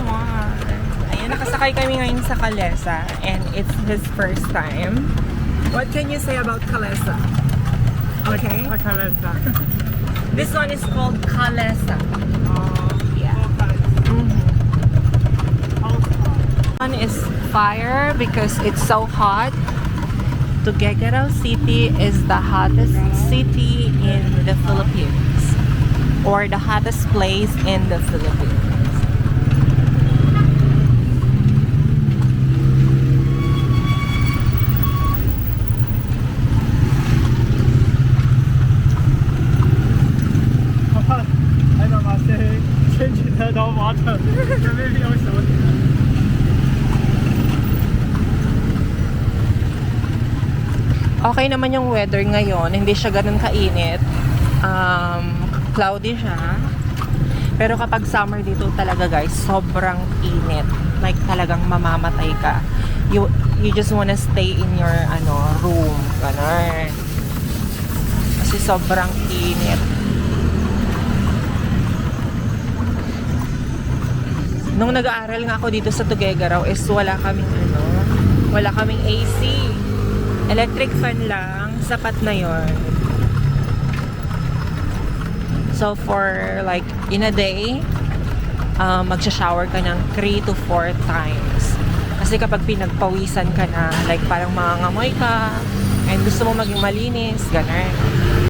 naman. Ayan, nakasakay kami ngayon sa Calesa and it's his first time. What can you say about Calesa? Okay. Calesa. This one is called Calesa. Yeah. One is fire because it's so hot. Tuguegarao City is the hottest city in the Philippines, or the hottest place in the Philippines. I don't know, say, change the water. Maybe also. Okay naman yung weather ngayon, hindi siya ganun kainit. Cloudy siya. Pero kapag summer dito talaga guys, sobrang init. Like talagang mamamatay ka. You just wanna stay in your room. Ganun. Kasi sobrang init. Nung nag-aaral nga ako dito sa Tuguegarao is wala kaming AC. Electric fan lang, sapat na yon. So for like in a day, magsha-shower ka ng 3 to 4 times. Kasi kapag pinagpawisan ka na, like parang mangangamoy ka, and gusto mo maging malinis, ganun.